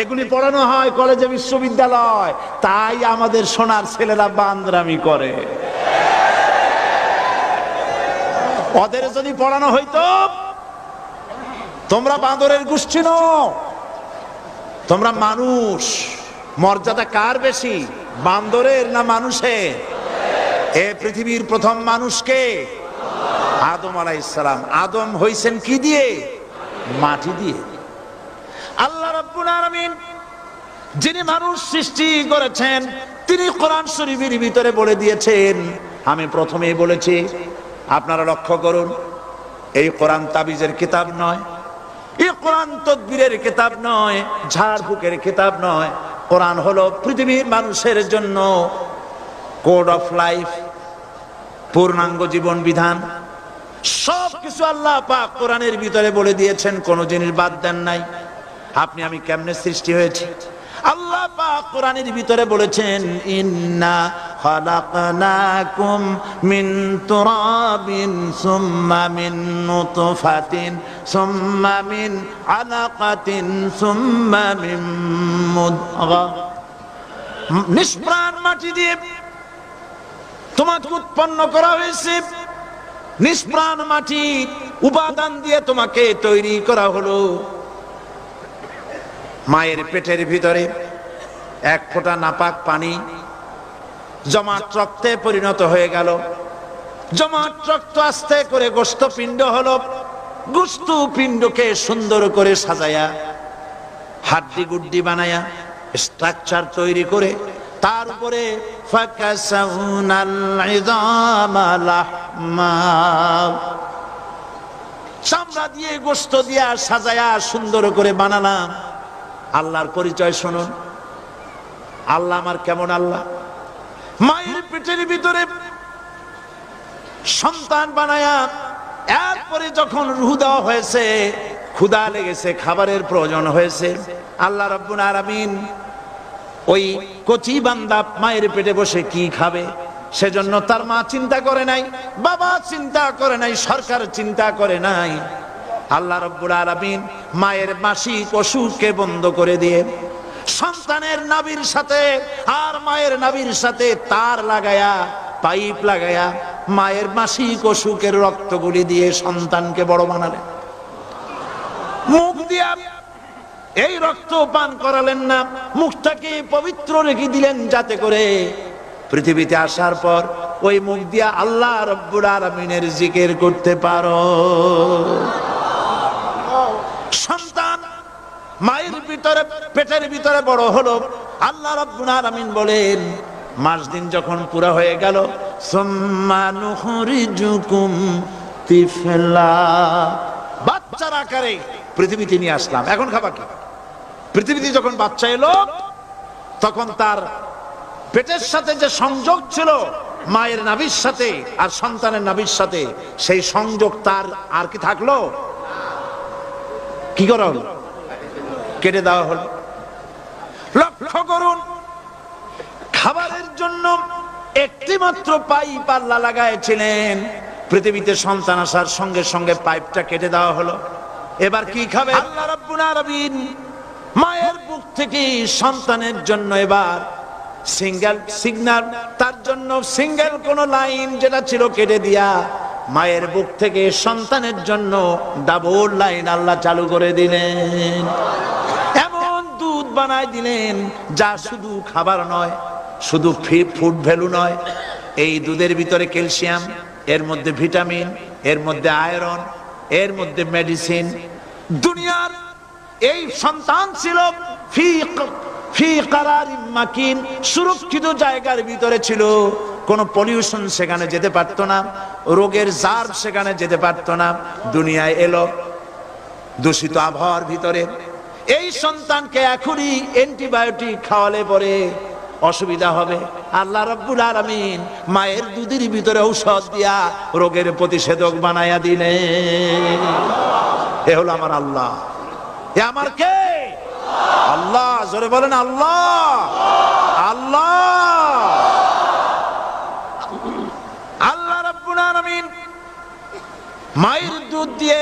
এগুলি পড়ানো হয় কলেজে বিশ্ববিদ্যালয়, তাই আমাদের সোনার ছেলেরা বান্দরামি করে। ওদের যদি পড়ানো হইতো তোমরা বাঁদরের গোষ্ঠী নও, তোমরা মানুষ। মর্যাদা কার বেশি, বান্দরের না মানুষের? এ পৃথিবীর প্রথম মানুষকে আদম আলাইহিস সালাম। আদম হইছেন কি দিয়ে? মাটি দিয়ে। আল্লাহ রাব্বুল আলামিন যিনি মানুষ সৃষ্টি করেছেন, তিনি কোরআন শরীফের ভিতরে বলে দিয়েছেন, আমি প্রথমেই বলেছি, আপনারা লক্ষ্য করুন, এই কোরআন তাবিজের কিতাব নয়, এই কোরআন তদবিরের কিতাব নয়, ঝাড়ফুঁকের কিতাব নয়। কোরআন হলো পৃথিবীর মানুষের জন্য কোড অফ লাইফ, পূর্ণাঙ্গ জীবন বিধান। সবকিছু আল্লাহ পাক কোরআনের ভিতরে বলে দিয়েছেন, কোন জিনিস বাদ দেন নাই। আপনি আমি কেমনে সৃষ্টি হয়েছি আল্লাহ পাক কোরআনের ভিতরে বলেছেন, ইন্না খালাকনাকুম মিন তুরাবিন সুম্মা মিন নুতফাতিন সুম্মা মিন আলাকাতিন সুম্মা মিন মুদগা। নিষ্প্রাণ মাটি দিয়ে তোমাকে উৎপন্ন করা হয়েছে, নিষ্প্রাণ মাটি উপাদান দিয়ে তোমাকে তৈরি করা হলো। মায়ের পেটের ভিতরে এক ফোঁটা নাপাক পানি জমাট রক্তে পরিণত হয়ে গেল, জমাট রক্ত আস্তে করে গোস্ত পিণ্ড হলো, গোস্ত পিণ্ডকে সুন্দর করে সাজায়া হাড্ডি গুড্ডি বানায়া স্ট্রাকচার তৈরি করে তার উপরে চামড়া দিয়ে গোস্ত দিয়া সাজায়া সুন্দর করে বানালাম। আল্লাহর পরিচয় শুনুন, আল্লাহ আমার কেমন আল্লাহ। মায়ের পেটের ভিতরে সন্তান বানায়া এরপরে যখন রূহ দেওয়া হয়েছে, ক্ষুধা লেগেছে, খাবারের প্রয়োজন হয়েছে, আল্লাহ রাব্বুল আলামিন ওই কচি বান্দা মায়ের পেটে বসে কি খাবে, সেজন্য তার মা চিন্তা করে নাই, বাবা চিন্তা করে নাই, সরকার চিন্তা করে নাই। আল্লাহ রাব্বুল আলামিন মায়ের মাসিক অসুখকে বন্ধ করে দিয়ে সন্তানের নাভির সাথে আর মায়ের নাভির সাথে তার লাগায়া, পাইপ লাগায়া মায়ের মাসিক অসুখের রক্তগুলি দিয়ে সন্তানকে বড় বানালেন। মুখ দিয়া এই রক্ত পান করালেন না, মুখটাকে পবিত্র রেখে দিলেন, যাতে করে পৃথিবীতে আসার পর ওই মুখ দিয়া আল্লাহ রাব্বুল আলামিনের জিকির করতে পারো। সন্তান মায়ের ভিতরে পেটের ভিতরে বড় হলো। আল্লাহ রাব্বুল আলামিন বলেন, মাস দিন যখন পুরা হয়ে গেল, সুম্মা নুখরিজুকুম তিফলা, বাচ্চার আকারে পৃথিবীতে নিয়ে আসলাম। এখন খাবা কি? পৃথিবীতে যখন বাচ্চা এলো, তখন তার পেটের সাথে যে সংযোগ ছিল মায়ের নাভির সাথে আর সন্তানের নাভির সাথে, সেই সংযোগ তার আর কি থাকলো? কি করা হলো? কেটে দেওয়া হলো। লক্ষ্য করুন, খাবারের জন্য একটি মাত্র পাইপ আল্লাহ লাগাইছিলেন, পৃথিবীতে সন্তান আসার সঙ্গে সঙ্গে পাইপটা কেটে দেওয়া হলো। এবার কি খাবে? আল্লাহ রাব্বুল আলামিন মায়ের বুক থেকে সন্তানের জন্য এবার সিঙ্গেল সিগন্যাল, তার জন্য সিঙ্গেল কোন লাইন যেটা ছিল কেটে দিয়া মায়ের বুক থেকে সন্তানের জন্য ডাবল লাইন আল্লাহ চালু করে দিলেন। এমন দুধ বানায় দিলেন যা শুধু খাবার নয়, শুধু ফুড ভ্যালু নয়, এই দুধের ভিতরে ক্যালসিয়াম, এর মধ্যে ভিটামিন, এর মধ্যে আয়রন, এর মধ্যে মেডিসিন। দুনিয়ার এই সন্তান ছিল ফি কারারিম মাকিন, সুরক্ষিত জায়গার ভিতরে ছিল, কোনো পলিউশন সেখানে যেতে পারত না, রোগের জার্ম সেখানে যেতে পারত না। দুনিয়ায় এলো দূষিত আবহাওয়ার ভিতরে। এই সন্তানকে এখনই অ্যান্টিবায়োটিক খাওয়ালে পরে অসুবিধা হবে। আল্লাহ রাব্বুল আলামিন মায়ের দুধের ভিতরে ঔষধ দিয়া রোগের প্রতিষেধক বানায়া দিলেন। এ হলো আমার আল্লাহ। এ আমার কে? আল্লাহ। জোরে বলেন আল্লাহ। আল্লাহ আল্লাহ রাব্বুল আলামিন মায়ের দুধ দিয়ে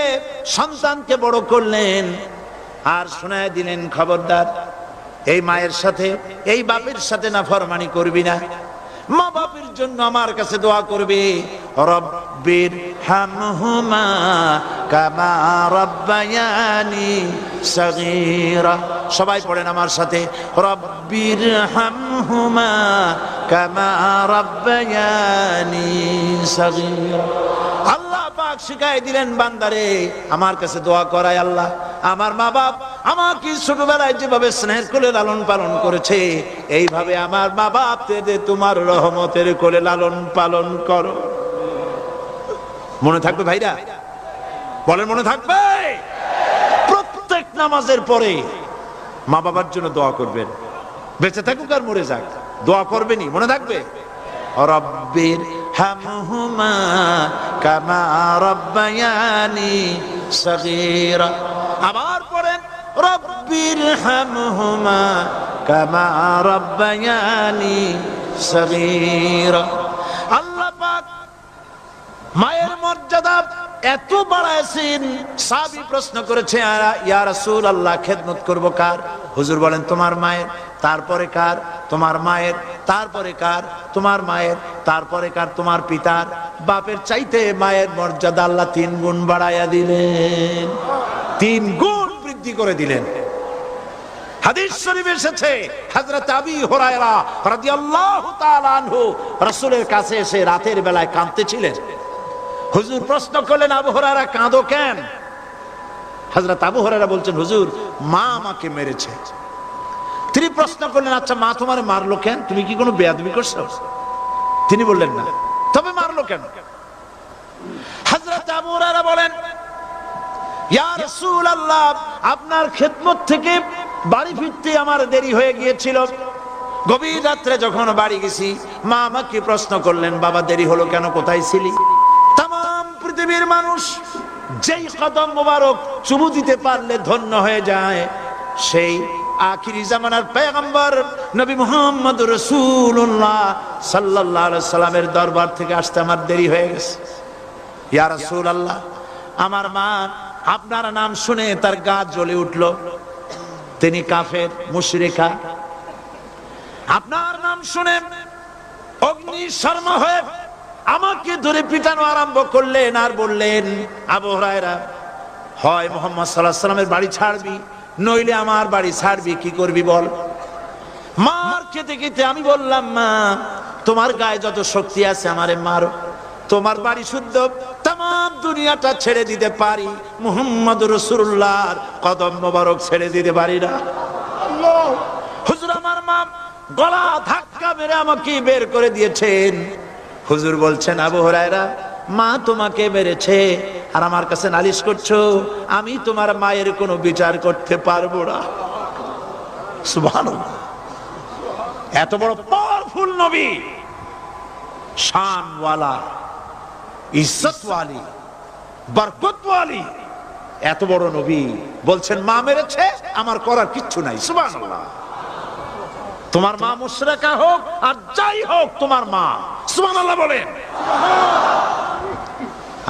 সন্তানকে বড় করলেন আর শোনায় দিলেন, খবরদার এই মায়ের সাথে এই বাপের সাথে নাফরমানি করবি না। মা বাপের জন্য আমার কাছে দোয়া করবে, রব্বির হামহুমা কামা রাব্বায়ানি সগীরা। সবাই পড়েন আমার সাথে, রব্বির হামহুমা কামা রাব্বায়ানি সগীরা। আল্লাহ পাক শিখাই দিলেন বান্দারে আমার কাছে দোয়া করায়, আল্লাহ আমার মা বাপ আমাকে ছোটবেলায় যেভাবে স্নেহের কোলে লালন পালন করেছে, এইভাবে আমার মা বাপকে তোমার রহমতের কোলে লালন পালন করো। মনে থাকবে ভাইরা? বলেন মনে থাকবে? প্রত্যেক নামাজের পরে মা বাবার জন্য দোয়া করবেন, বেঁচে থাকুক আর মরে যাক, দোয়া করবেনই, মনে থাকবে। রব্বির হামহুমা কামা রাব্বায়ানি সগীরা। আবার পড়েন, রব্বির হামহুমা কামা রাব্বায়ানি সগীরা। আল্লাহ পাক মায়ের মর্যাদা এত বাড়াইছেন, সাহাবী প্রশ্ন করেছে, ইয়া রাসূলুল্লাহ খেদমত করব কার? হুজুর বলেন তোমার মায়ের, তারপরে কার? তোমার মায়ের, তারপরে কার? তোমার মায়ের, তারপরে কার? তোমার পিতার। বাপের চাইতে মায়ের মর্যাদা আল্লাহ 3 গুণ বাড়াইয়া দিলেন, 3 গুণ বৃদ্ধি করে দিলেন। হাদিস শরীফে এসেছে, হযরত আবী হুরায়রা রাদিয়াল্লাহু তাআলা আনহু রাসূলের কাছে এসে রাতের বেলায় কাঁদতেছিলেন। হুজুর প্রশ্ন করলেন, আবু হুরায়রা কাঁদো কেন? হযরত আবু হুরায়রা বলছেন, হুজুর মা আমাকে মেরেছে। তিনি প্রশ্ন করলেন, আচ্ছা মা তোমারে মারলো কেন? তুমি কি কোনো বেয়াদবি করছো? তিনি বললেন না, তবে মারলো কেন? হযরত আবু হুরায়রা বলেন, ইয়া রাসূলুল্লাহ আপনার খেদমত থেকে বাড়ি ফিরতে আমার দেরি হয়ে গিয়েছিল। গভীর রাত্রে যখন বাড়ি গেছি, মা আমাকে প্রশ্ন করলেন, বাবা দেরি হলো কেন, কোথায় ছিলি? তাম পৃথিবীর মানুষ যেই কদম মোবারক চুমু দিতে পারলে ধন্য হয়ে যায়, সেই আখিরি জামানার পয়গম্বর নবী মুহাম্মদ রাসূলুল্লাহ সাল্লাল্লাহু আলাইহি সাল্লামের দরবার থেকে আসতে আমার দেরি হয়ে গেছে। ইয়া রাসূলুল্লাহ আমার মা আপনার নাম শুনে তার গা জ্বলে উঠল, তিনি কাফের মুশরিকা। আপনার নাম শুনে অগ্নি শর্মা হয়ে আমাকে ধরে পিটানো আরম্ভ করলেন আর বললেন, আবু হুরায়রা হয় মুহাম্মদ সাল্লাল্লাহু আলাইহি সাল্লামের বাড়ি ছাড়বি, নইলে আমার বাড়ি ছাড়বি, কি করবি বল? মার খেতে খেতে আমি বললাম, মা তোমার গায়ে যত শক্তি আছে আমারে মারো, তোমার বাড়ি শুদ্ধ তাম দুনিয়াটা ছেড়ে দিতে পারি, মুহাম্মদ রাসূলুল্লাহর কদম মোবারক ছেড়ে দিতে পারি না। হুজুর আমার মা গলা ধাক্কা মেরে আমাকে বের করে দিয়েছেন। হুজুর বলছেন, আবু হুরায়রা মা তোমাকে মেরেছে আর আমার কাছে নালিশ করছো, আমি তোমার মায়ের কোনো বিচার করতে পারবো না। সুবহানাল্লাহ, এত বড় পাওয়ারফুল নবী, শানওয়ালা, ইজ্জতওয়ালি, বরকতওয়ালি, এত বড় নবী বলছেন মা মেরেছে, আমার করার কিচ্ছু নাই। সুবহানাল্লাহ, তোমার মা মুশরিকা হোক আর যাই হোক তোমার মা। সুবহানাল্লাহ বলেন।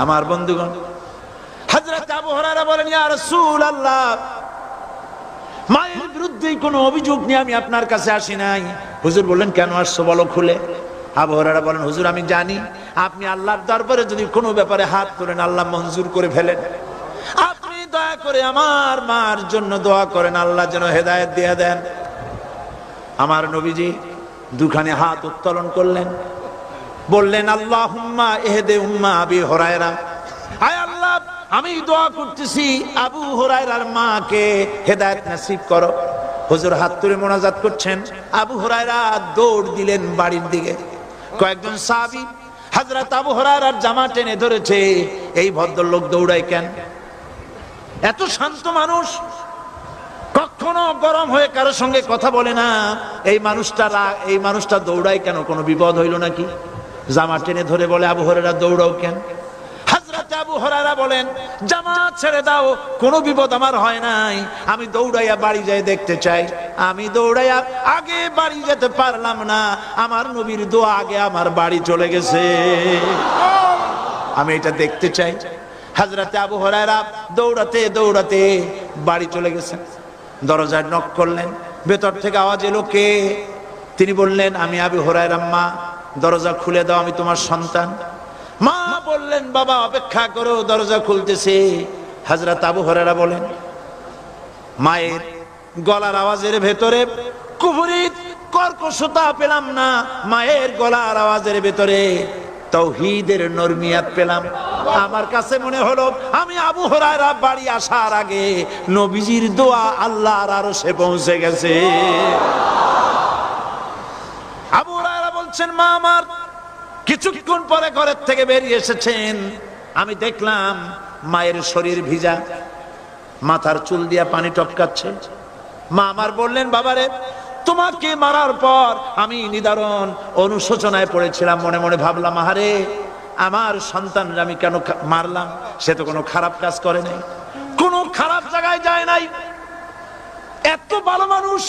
আমার বন্ধুগণ, হযরত আবু হুরায়রা বলেন, ইয়া রাসূলুল্লাহ মায়ের বিরুদ্ধে কোনো অভিযোগ নিয়ে আমি আপনার কাছে আসি নাই। হুজুর বললেন, কেন আসছো বলো খুলে। আবু হুরায়রা বলেন, হুজুর আমি জানি আপনি আল্লাহর দরবারে যদি কোনো ব্যাপারে হাত তোলেন আল্লাহ মঞ্জুর করে ফেলেন। আপনি দয়া করে আমার মার জন্য দোয়া করেন, আল্লাহ যেন হেদায়েত দিয়ে দেন। আমার নবীজি দুখানে হাত উত্তোলন করলেন, বললেন, আল্লাহুম্মা ইহদি উম্মা আবি হুরায়রা, আয় আল্লাহ আমি দোয়া করতেছি আবু হুরায়রার মাকে হেদায়েত নসিব করো। হুজুর হাত তুলে মোনাজাত করছেন, আবু হুরায়রা দৌড় দিলেন বাড়ির দিকে। কয়েকজন সাহাবী হযরত আবু হুরায়রার জামা টেনে ধরেছে, এই ভদ্রলোক দৌড়ায় কেন? এত শান্ত মানুষ, কখনো গরম হয়ে কারোর সঙ্গে কথা বলে না, এই মানুষটা দৌড়ায় কেন? কোনো বিপদ হইল নাকি? জামা টেনে ধরে বলে, আবু হুরায়রা দৌড়াও কেন? হযরত আবু হুরায়রা বলেন, জামা ছেড়ে দাও, কোনো বিপদ আমার হয় নাই, আমি দৌড়াইয়া বাড়ি যাই দেখতে চাই। আমি দৌড়াইয়া আগে বাড়ি যেতে পারলাম না, আমার নবীর দোয়া আগে আমার বাড়ি চলে গেছে, আমি এটা দেখতে চাই। হযরত আবু হুরায়রা দৌড়াতে দৌড়াতে বাড়ি চলে গেছেন। দরজায় নক করলেন, ভেতর থেকে আওয়াজ এলো, কে? তিনি বললেন, আমি আবু হুরায়রা। মা, দরজা খুলে দাও, আমি তোমার সন্তান। মা বললেন, বাবা অপেক্ষা করো, দরজা খুলতেছে। হযরত আবু হুরায়রা বলেন, মায়ের গলার আওয়াজের ভেতরে কুফরি কর্কশতা পেলাম না, মায়ের গলার আওয়াজের ভেতরে তাওহীদের নরমিয়াত পেলাম। আমার কাছে মনে হলো আমি আবু হুরায়রা বাড়ি আসার আগে নবীজির দোয়া আল্লাহর আরশে পৌঁছে গেছে। আবু হুরায়রা বলছেন, মা আমার কিছুক্ষণ পরে ঘরের থেকে বেরিয়ে এসেছেন, আমি দেখলাম মায়ের শরীর ভিজা, মাথার চুল দিয়া পানি টপকাচ্ছে। মা আমার বললেন, বাবারে তোমাকে মারার পর আমি নিদারুণ অনুশোচনায় পড়েছিলাম, মনে মনে ভাবলাম, আহারে আমার সন্তান আমি কেন মারলাম? সে তো কোনো খারাপ কাজ করে নাই, কোনো খারাপ জায়গায় যায় নাই, এত ভালো মানুষ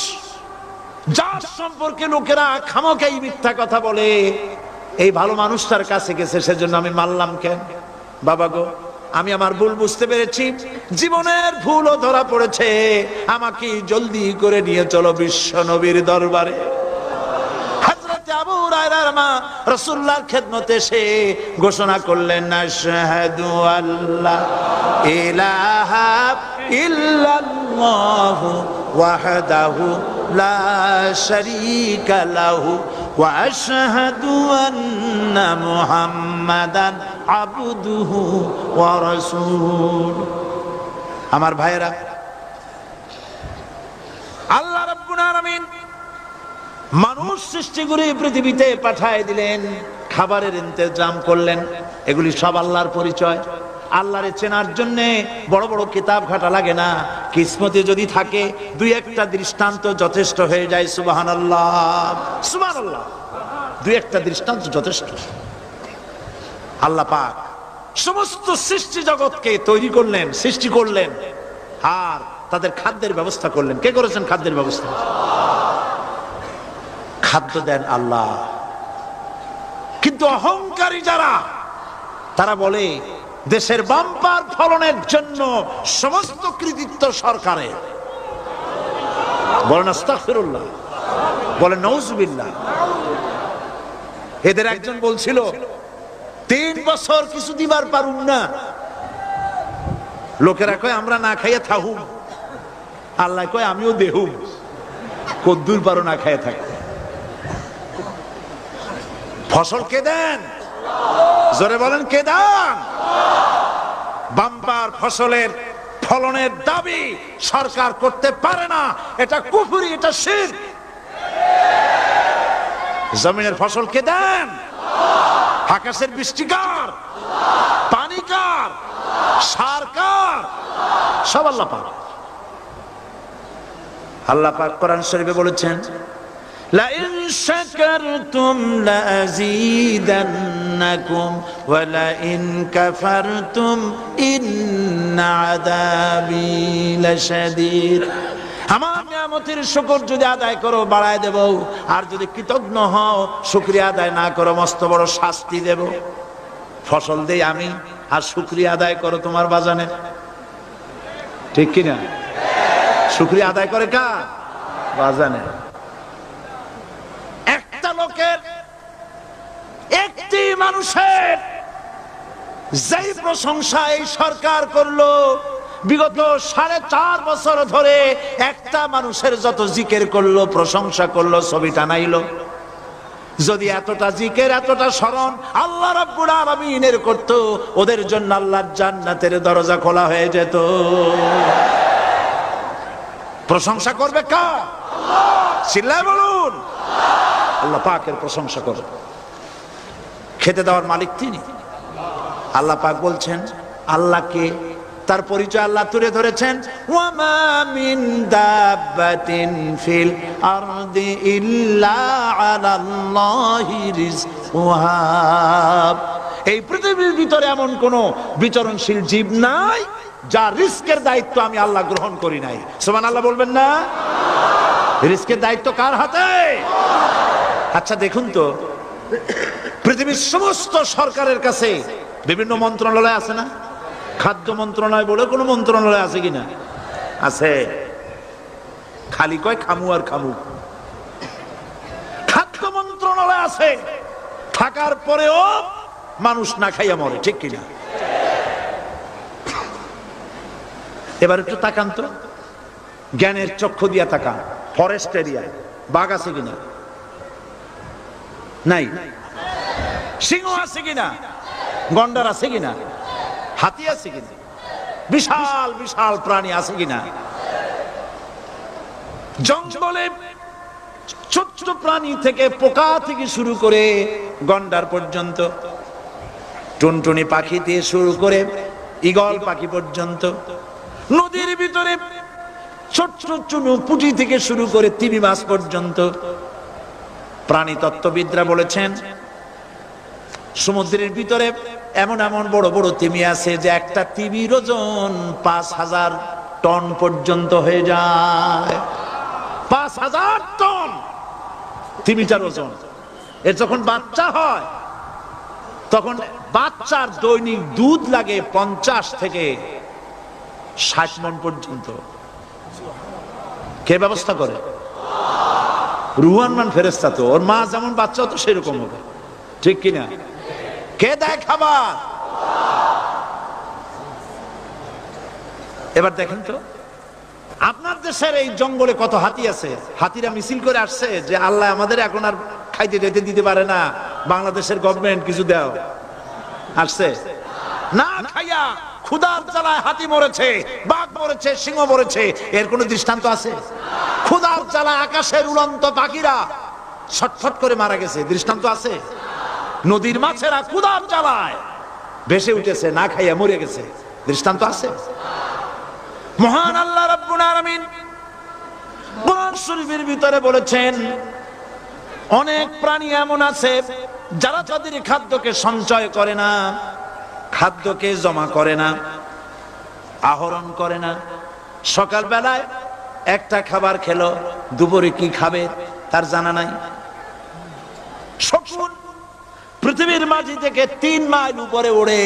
যার সম্পর্কে লোকেরা খামোখাই মিথ্যা কথা বলে, এই ভালো মানুষটার কাছে গেছে, সেজন্য আমি মারলাম কেন? বাবা গো, আমি আমার ভুল বুঝতে পেরেছি, জীবনের ভুলও ধরা পড়েছে, আমাকে জলদি করে নিয়ে চলো বিশ্ব নবীর দরবারে। হযরত আবু হুরায়রার মা রাসূলুল্লাহর খেদমতে এসে ঘোষণা করলেন, আশহাদু আল্লা ইলাহা ইল্লাল্লাহু ওয়াহদাহু লা শারীকা লাহু ওয়া আশহাদু আন্না মুহাম্মাদান আবদুহু ওয়া রাসূলুহু। আমার ভাইয়েরা, আল্লাহ রাব্বুল আলামিন মানুষ সৃষ্টি করে পৃথিবীতে পাঠিয়ে দিলেন, খাবারের ইন্তজাম করলেন, এগুলি সব আল্লাহর পরিচয়। আল্লাহরে চেনার জন্য বড় বড় কিতাব ঘাটা লাগে না, কিসমতে যদি থাকে দুই একটা দৃষ্টান্ত যথেষ্ট হয়ে যায়। সুবহানাল্লাহ, সুবহানাল্লাহ, দুই একটা দৃষ্টান্ত যথেষ্ট। আল্লাহ পাক সমস্ত সৃষ্টি জগৎকে তৈরি করলেন, সৃষ্টি করলেন, আর তাদের খাদ্যের ব্যবস্থা করলেন। কে করেছেন খাদ্যের ব্যবস্থা? খাদ্য দেন আল্লাহ। কিন্তু অহংকারী যারা, তারা বলে দেশের বাম্পার ফলনের জন্য সমস্ত কৃতিত্ব সরকারের। বলেন আস্তাগফিরুল্লাহ, বলেন নাউজুবিল্লাহ। এদের একজন বলছিল, 3 বছর কিছু দিবার পারুম না, লোকেরা কয় আমরা না খাইয়া থাকুম, আল্লাহ কয় আমিও দেহুম, কদ্দুর পারো না খাইয়া থাক। ফসল কে দেন? জোরে বলেন, কে দেন? বাম্পার ফসলের ফলনের দাবি সরকার করতে পারে না, এটা কুফরি, এটা শিরক। জমিনের ফসল কে দেন? আকাশের বৃষ্টি কার? পানি কার? সার কার? সব আল্লাহ পাক। আল্লাহ পাক কোরআন শরীফে বলেছেন, লা ইন শাকারতুম লা আযীদান্নাকুম ওয়া লা ইন কাফারতুম ইন্না আযাবি লাশাদীদ। আমার নিয়ামতের শুকর যদি আদায় করো বাড়ায় দেব, আর যদি কৃতজ্ঞ হও, শুকরিয়া আদায় না করো, মস্ত বড় শাস্তি দেব। ফসল দেই আমি, আর শুকরিয়া আদায় করো তোমার বাজানে, ঠিক কিনা? শুকরিয়া আদায় করে কার? বাজানে। একটা লোকের, একটি মানুষের যেই প্রশংসা এই সরকার করলো, বিগত 4.5 বছর ধরে একটা মানুষের যত জিকির করলো, প্রশংসা করলো, ছবি টানাইলো, যদি এতটা জিকির, এতটা স্মরণ আল্লাহ রাব্বুল আলামিনের করত, ওদের জন্য আল্লাহর জান্নাতের দরজা খোলা হয়ে যেত। প্রশংসা করবে কার? চিল্লায় বলুন, আল্লাহ পাকের প্রশংসা করবে। খেতে দেওয়ার মালিক তিনি। আল্লাহ পাক বলছেন, আল্লাহকে, তার পরিচয় আল্লাহ তুলে ধরেছেন, ওয়ামা মিন দাব্বাতিন ফিল আরদি ইল্লা আলাল্লাহি রিজকুহা। এই পৃথিবীর ভিতরে এমন কোন বিচরণশীল জীব নাই যার রিস্কের দায়িত্ব আমি আল্লাহ গ্রহণ করি নাই। সুবহানাল্লাহ বলবেন না? রিস্কের দায়িত্ব কার হাতে? আচ্ছা দেখুন তো, পৃথিবীর সমস্ত সরকারের কাছে বিভিন্ন মন্ত্রণালয় আছে না? খাদ্য মন্ত্রণালয় বলে কোনো মন্ত্রণালয় আছে কিনা? আছে। খালি কয় খামু আর খামু। খাদ্য মন্ত্রণালয় আছে, থাকার পরেও মানুষ না খাইয়া মরে, ঠিক কিনা? এবার একটু তাকান তো, জ্ঞানের চক্ষু দিয়া তাকান। ফরেস্ট এরিয়া বাঘ আছে কিনা? নাই। সিংহ আছে কিনা? গন্ডার আছে কিনা? হাতি আছে কিনা? বিশাল বিশাল প্রাণী আছে কিনা? জঙ্গলে ছোট্ট প্রাণী থেকে পোকা থেকে শুরু করে গন্ডার পর্যন্ত, টুনটুনি পাখি দিয়ে শুরু করে ঈগল পাখি পর্যন্ত, নদীর ভিতরে ছোট্ট চুনু পুঁটি থেকে শুরু করে তিমি মাছ পর্যন্ত। প্রাণী তত্ত্ববিদরা বলেছেন সমুদ্রের ভিতরে এমন এমন বড় বড় তিমি আছে যে একটা তিমির ওজন 5000 টন পর্যন্ত হয়ে যায়। 5000 টন তিমিটার ওজন। এর যখন বাচ্চা হয় তখন বাচ্চার দৈনিক দুধ লাগে 50 থেকে 60 মণ পর্যন্ত। কে ব্যবস্থা করে? রুহান মান ফেরেশতা। তো ওর মা যেমন বাচ্চা তো সেরকম হবে, ঠিক কিনা? কে দেয় খাবার? এবার দেখেন তো আপনার দেশের এই জঙ্গলে কত হাতি আছে। হাতিরা মিছিল করে আসছে যে আল্লাহ আমাদের এখন আর খাইতে যেতে দিতে পারে না, বাংলাদেশের গভর্নমেন্ট কিছু দাও। আসছে না, খাইয়া ক্ষুধার জ্বালায় হাতি মরেছে, বাঘ মরেছে, সিংহ মরেছে। এর কোন দৃষ্টান্ত আছে? ক্ষুধার জ্বালায় আকাশের উড়ন্ত পাখিরা ছটফট করে মারা গেছে, দৃষ্টান্ত আছে? নদীর মাছেরা ক্ষুধার জ্বালায় ভেসে উঠেছে, না খাইয়া মরে গেছে, দৃষ্টান্ত আছে? মহান আল্লাহ রাব্বুল আলামিন কোরআন শরীফের ভিতরে বলেছেন অনেক প্রাণী এমন আছে যারা তাদের খাদ্যকে সঞ্চয় করে না, খাদ্যকে জমা করে না, আহরণ করে না। সকাল বেলায় একটা খাবার খেলো, দুপুরে কি খাবে তার জানা নাই। শকুন পৃথিবীর মাঝি থেকে 3 মাইল উপরে ওড়ে,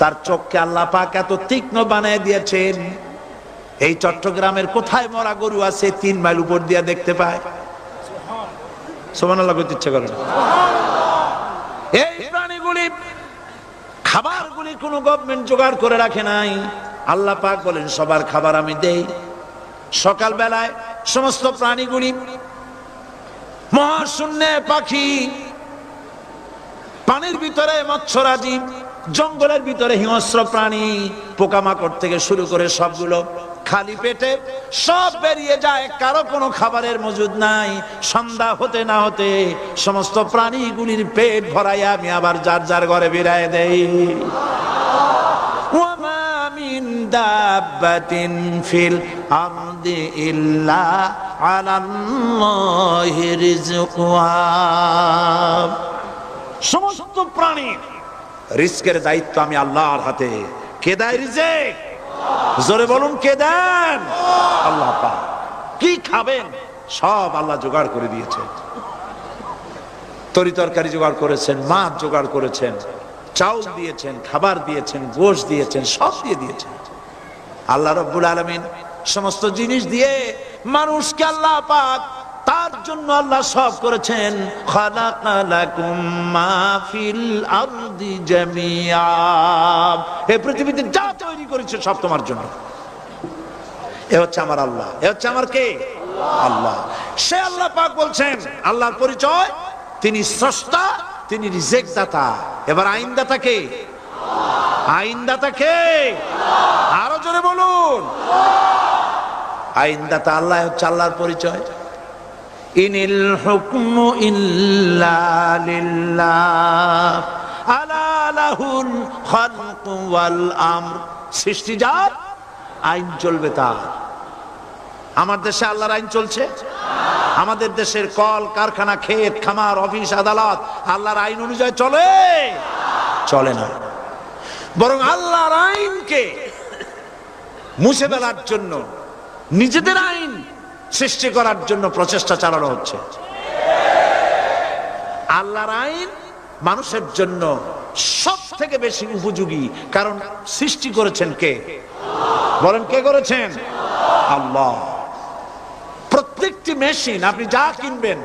তার চোখকে আল্লাহ পাক এত তীক্ষ্ণ বানিয়ে দিয়েছেন। এই চট্টগ্রামের কোথায় মরা গরু আছে 3 মাইল উপর দিয়ে দেখতে পায়? সুবহানাল্লাহ বলতে ইচ্ছে করে। এই প্রাণীগুলি খাবারগুলি কোনো গভর্নমেন্ট জোগাড় করে রাখে নাই। আল্লাহ পাক বলেন সবার খাবার আমি দেই। সকাল বেলায় সমস্ত প্রাণীগুলি, মহাশূন্যে পাখি, পানির ভিতরে মৎস্যরাজি, জঙ্গলের ভিতরে হিংস্র প্রাণী, পোকামাকড় থেকে শুরু করে সবগুলো খালি পেটে সব বেরিয়ে যায়, কারো কোনো খাবারের মজুদ নাই। সন্ধ্যা হতে না হতে সমস্ত প্রাণীগুলির পেট ভরাইয়া আমি আবার যার যার ঘরে বিরায় দেই। ওয়ামা মিন দাব্বাতিন ফিল আরদি ইল্লা আলাল্লাহি রিজকুহা। সমস্ত প্রাণী রিজকের দায়িত্ব আমি আল্লাহর হাতে। কে দেয় রিজক? জোরে বলুন, কে দেন? আল্লাহ পাক। কি খাবেন সব আল্লাহ জোগাড় করে দিয়েছেন। তরি তরকারি জোগাড় করেছেন, মাছ জোগাড় করেছেন, চাউল দিয়েছেন, খাবার দিয়েছেন, গোশত দিয়েছেন, সব দিয়ে দিয়েছেন। আল্লাহ রাব্বুল আলামিন সমস্ত জিনিস দিয়ে মানুষকে আল্লাহ পাক তার জন্য আল্লাহ সব করেছেন। খালাকালাকুম মা ফিল আরদি জামিআ। এই পৃথিবীতে যা তৈরি করেছে সব তোমার জন্য। এ হচ্ছে আমার আল্লাহ। এ হচ্ছে আমার কে? আল্লাহ। সে আল্লাহ পাক বলছেন, আল্লাহর পরিচয় তিনি স্রষ্টা, তিনি রিজেক দাতা। এবার আইনদাতা কে? আইনদাতা কে? আরো জোরে বলুন। আইনদাতা আল্লাহ হচ্ছে আল্লাহর পরিচয়। ইনিল হুকমু ইল্লা লিল্লাহ আলা লাহুল খালকু ওয়াল আমর। সৃষ্টি যার, আইন চলবে তার। আমার দেশে আল্লাহর আইন চলছে? আমাদের দেশের কল কারখানা, ক্ষেত খামার, অফিস আদালত আল্লাহর আইন অনুযায়ী চলে? চলে না। বরং আল্লাহর আইনকে মুছে ফেলার জন্য, নিজেদের আইন সৃষ্টি করার জন্য প্রচেষ্টা চালানো হচ্ছে। আল্লাহর আইন মানুষের জন্য সব থেকে বেশি উপযোগী, কারণ সৃষ্টি করেছেন কে? বলেন, কে করেছেন? আল্লাহ। প্রত্যেকটি মেশিন আপনি যা কিনবেন